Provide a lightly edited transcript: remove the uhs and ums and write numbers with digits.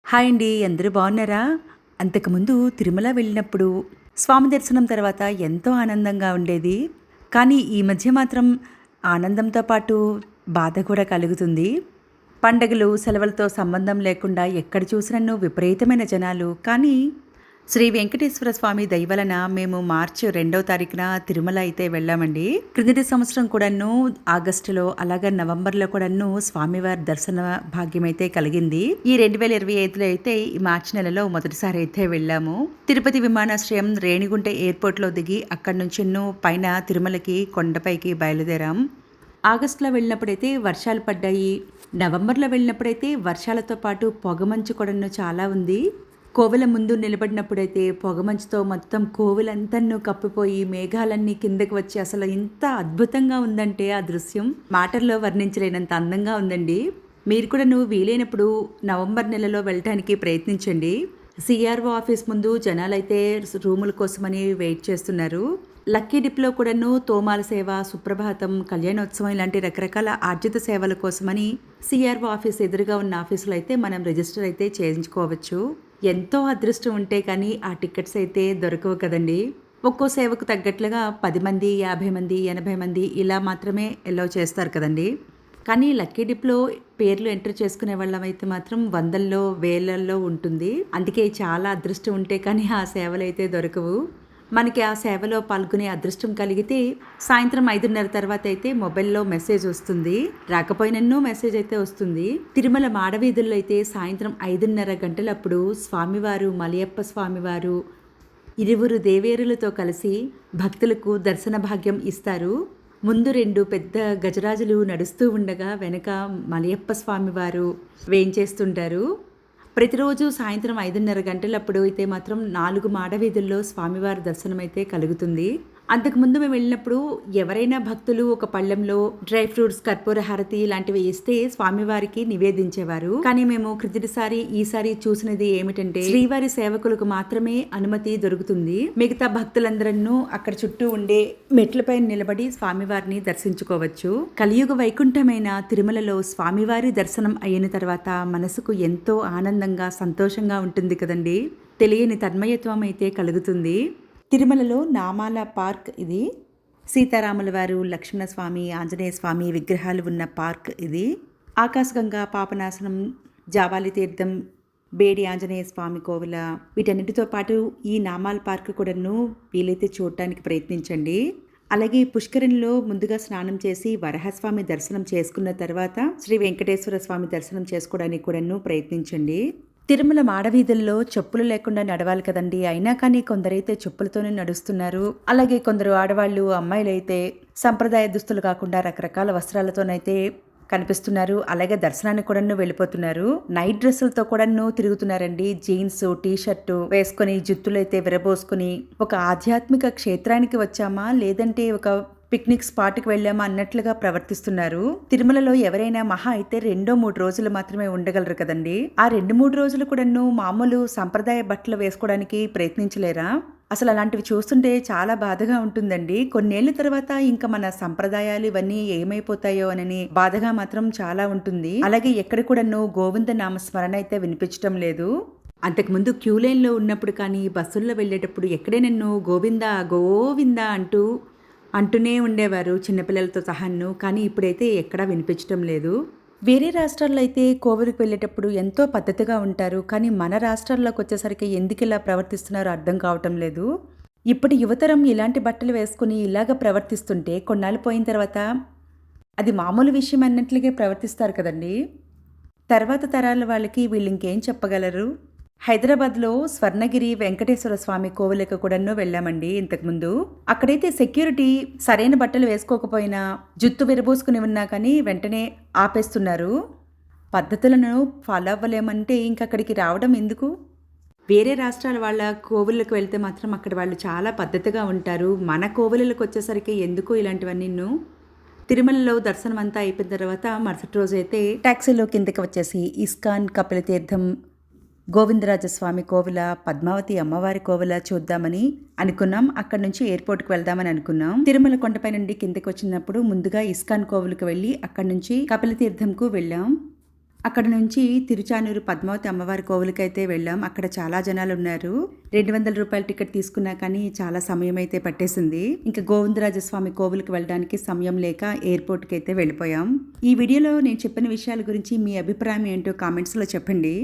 Hi అండి, అందరూ బాగున్నారా? అంతకుముందు తిరుమల వెళ్ళినప్పుడు స్వామి దర్శనం తర్వాత ఎంతో ఆనందంగా ఉండేది. కానీ ఈ మధ్య మాత్రం ఆనందంతో పాటు బాధ కూడా కలుగుతుంది. పండగలు, సెలవులతో సంబంధం లేకుండా ఎక్కడ చూసినను విపరీతమైన జనాలు. కానీ శ్రీ వెంకటేశ్వర స్వామి దయ వలన మేము మార్చి 2వ తారీఖున తిరుమల అయితే వెళ్ళామండి. క్రిందటి సంవత్సరం కూడాను ఆగస్టులో, అలాగే నవంబర్లో కూడాను స్వామివారి దర్శన భాగ్యం అయితే కలిగింది. ఈ 2025లో అయితే ఈ మార్చి నెలలో మొదటిసారి అయితే వెళ్ళాము. తిరుపతి విమానాశ్రయం రేణిగుంట ఎయిర్పోర్ట్లో దిగి అక్కడి నుంచి పైన తిరుమలకి కొండపైకి బయలుదేరాం. ఆగస్టులో వెళ్ళినప్పుడైతే వర్షాలు పడ్డాయి. నవంబర్లో వెళ్ళినప్పుడైతే వర్షాలతో పాటు పొగమంచు కూడాను చాలా ఉంది. కోవెల ముందు నిలబడినప్పుడైతే పొగమంచుతో మొత్తం కోవెలంతను కప్పిపోయి మేఘాలన్నీ కిందకి వచ్చి అసలు ఇంత అద్భుతంగా ఉందంటే ఆ దృశ్యం మాటల్లో వర్ణించలేనంత అందంగా ఉందండి. మీరు కూడా వీలైనప్పుడు నవంబర్ నెలలో వెళ్ళటానికి ప్రయత్నించండి. సిఆర్ఓ ఆఫీస్ ముందు జనాలైతే రూముల కోసమని వెయిట్ చేస్తున్నారు. లక్కీ డిప్లో కూడాను తోమాల సేవ, సుప్రభాతం, కళ్యాణోత్సవం ఇలాంటి రకరకాల ఆర్జిత సేవల కోసమని సిఆర్ఓ ఆఫీస్ ఎదురుగా ఉన్న ఆఫీసులో అయితే మనం రిజిస్టర్ అయితే చేయించుకోవచ్చు. ఎంతో అదృష్టం ఉంటే కానీ ఆ టికెట్స్ అయితే దొరకవు కదండి. ఒక్కో సేవకు తగ్గట్లుగా 10 మంది, 50 మంది, 80 మంది ఇలా మాత్రమే ఎల్లో చేస్తారు కదండి. కానీ లక్కీ డిప్లో పేర్లు ఎంటర్ చేసుకునే వాళ్ళం అయితే మాత్రం వందల్లో, వేలల్లో ఉంటుంది. అందుకే చాలా అదృష్టం ఉంటే కానీ ఆ సేవలు అయితే దొరకవు. మనకి ఆ సేవలో పాల్గొనే అదృష్టం కలిగితే సాయంత్రం 5:30 తర్వాత అయితే మొబైల్లో మెసేజ్ వస్తుంది. రాకపోయినన్నో మెసేజ్ అయితే వస్తుంది. తిరుమల మాడవీధుల్లో అయితే సాయంత్రం 5:30 గంటలప్పుడు స్వామివారు, మలయప్ప స్వామివారు ఇరువురు దేవేరులతో కలిసి భక్తులకు దర్శన భాగ్యం ఇస్తారు. ముందు 2 పెద్ద గజరాజులు నడుస్తూ ఉండగా వెనక మలయప్ప స్వామివారు వేంచేస్తుంటారు. ప్రతిరోజు సాయంత్రం 5:30 గంటలప్పుడు అయితే మాత్రం 4 మాడవీధుల్లో స్వామివారి దర్శనం అయితే కలుగుతుంది. అంతకుముందు మేము వెళ్ళినప్పుడు ఎవరైనా భక్తులు ఒక పళ్ళెంలో డ్రై ఫ్రూట్స్, కర్పూర హారతి ఇలాంటివి ఇస్తే స్వామివారికి నివేదించేవారు. కానీ మేము ఈసారి చూసినది ఏమిటంటే శ్రీవారి సేవకులకు మాత్రమే అనుమతి దొరుకుతుంది. మిగతా భక్తులందరూ అక్కడ చుట్టూ ఉండే మెట్లపై నిలబడి స్వామివారిని దర్శించుకోవచ్చు. కలియుగ వైకుంఠమైన తిరుమలలో స్వామివారి దర్శనం అయిన తర్వాత మనసుకు ఎంతో ఆనందంగా, సంతోషంగా ఉంటుంది కదండి. తెలియని తన్మయత్వం అయితే కలుగుతుంది. తిరుమలలో నామాల పార్క్ ఇది. సీతారాముల వారు, లక్ష్మణస్వామి, ఆంజనేయ స్వామి విగ్రహాలు ఉన్న పార్క్ ఇది. ఆకాశగంగా, పాపనాశనం, జావాలి తీర్థం, బేడి ఆంజనేయ స్వామి కోవిల వీటన్నిటితో పాటు ఈ నామాల పార్క్ కూడాను వీలైతే చూడటానికి ప్రయత్నించండి. అలాగే పుష్కరిణిలో ముందుగా స్నానం చేసి వరహస్వామి దర్శనం చేసుకున్న తర్వాత శ్రీ వెంకటేశ్వర స్వామి దర్శనం చేసుకోవడానికి కూడాను ప్రయత్నించండి. తిరుమల మాడవీధుల్లో చెప్పులు లేకుండా నడవాలి కదండి. అయినా కానీ కొందరైతే చెప్పులతోనే నడుస్తున్నారు. అలాగే కొందరు ఆడవాళ్ళు, అమ్మాయిలు అయితే సంప్రదాయ దుస్తులు కాకుండా రకరకాల వస్త్రాలతోనైతే కనిపిస్తున్నారు. అలాగే దర్శనానికి కూడా వెళ్ళిపోతున్నారు. నైట్ డ్రెస్సులతో కూడా తిరుగుతున్నారండి. జీన్స్, టీషర్టు వేసుకొని, జుత్తులైతే విరబోసుకుని ఒక ఆధ్యాత్మిక క్షేత్రానికి వచ్చామా లేదంటే ఒక పిక్నిక్ స్పాట్కి వెళ్ళామా అన్నట్లుగా ప్రవర్తిస్తున్నారు. తిరుమలలో ఎవరైనా మహా అయితే 2-3 రోజులు మాత్రమే ఉండగలరు కదండి. ఆ 2-3 రోజులు కూడాను మామూలు సంప్రదాయ బట్టలు వేసుకోవడానికి ప్రయత్నించలేరా? అసలు అలాంటివి చూస్తుంటే చాలా బాధగా ఉంటుందండి. కొన్నేళ్ల తర్వాత ఇంకా మన సంప్రదాయాలు ఇవన్నీ ఏమైపోతాయో అని బాధగా మాత్రం చాలా ఉంటుంది. అలాగే ఎక్కడ కూడాను గోవింద నామస్మరణ అయితే వినిపించడం లేదు. అంతకుముందు క్యూ లైన్లో ఉన్నప్పుడు కానీ, బస్సుల్లో వెళ్ళేటప్పుడు ఎక్కడే నన్ను గోవిందా గోవిందా అంటూనే ఉండేవారు చిన్నపిల్లలతో సహాను. కానీ ఇప్పుడైతే ఎక్కడా వినిపించడం లేదు. వేరే రాష్ట్రాల్లో అయితే కోవిలికి వెళ్ళేటప్పుడు ఎంతో పద్ధతిగా ఉంటారు. కానీ మన రాష్ట్రాల్లోకి వచ్చేసరికి ఎందుకు ఇలా ప్రవర్తిస్తున్నారో అర్థం కావటం లేదు. ఇప్పటి యువతరం ఇలాంటి బట్టలు వేసుకుని ఇలాగ ప్రవర్తిస్తుంటే కొన్నాళ్ళు పోయిన తర్వాత అది మామూలు విషయం అన్నట్లుగా ప్రవర్తిస్తారు కదండి. తర్వాత తరాల వాళ్ళకి వీళ్ళు ఇంకేం చెప్పగలరు? హైదరాబాద్లో స్వర్ణగిరి వెంకటేశ్వర స్వామి కోవిలకు కూడాను వెళ్ళామండి ఇంతకుముందు. అక్కడైతే సెక్యూరిటీ సరైన బట్టలు వేసుకోకపోయినా, జుత్తు విరబోసుకుని ఉన్నా కానీ వెంటనే ఆపేస్తున్నారు. పద్ధతులను ఫాలో అవ్వలేమంటే ఇంకక్కడికి రావడం ఎందుకు? వేరే రాష్ట్రాల వాళ్ళ కోవిళ్ళకు వెళ్తే మాత్రం అక్కడ వాళ్ళు చాలా పద్ధతిగా ఉంటారు. మన కోవిళ్ళకు వచ్చేసరికి ఎందుకు ఇలాంటివన్నీ? తిరుమలలో దర్శనం అంతా అయిపోయిన తర్వాత మరుసటి రోజు అయితే ట్యాక్సీలో కిందకి వచ్చేసి ఇస్కాన్, కపిల తీర్థం, గోవిందరాజస్వామి కోవిల, పద్మావతి అమ్మవారి కోవిల చూద్దామని అనుకున్నాం. అక్కడ నుంచి ఎయిర్పోర్ట్కి వెళ్దామని అనుకున్నాం. తిరుమల కొండపై నుండి కిందకి వచ్చినప్పుడు ముందుగా ఇస్కాన్ కోవిల్కి వెళ్ళి అక్కడి నుంచి కపిల తీర్థంకు వెళ్ళాం. అక్కడ నుంచి తిరుచానూరు పద్మావతి అమ్మవారి కోవిలికైతే వెళ్ళాం. అక్కడ చాలా జనాలున్నారు. 200 రూపాయల టికెట్ తీసుకున్నా కానీ చాలా సమయం అయితే పట్టేసింది. ఇంకా గోవిందరాజస్వామి కోవిలికి వెళ్ళడానికి సమయం లేక ఎయిర్‌పోర్ట్‌కి అయితే వెళ్ళిపోయాం. ఈ వీడియోలో నేను చెప్పిన విషయాల గురించి మీ అభిప్రాయం ఏంటో కామెంట్స్‌లో చెప్పండి.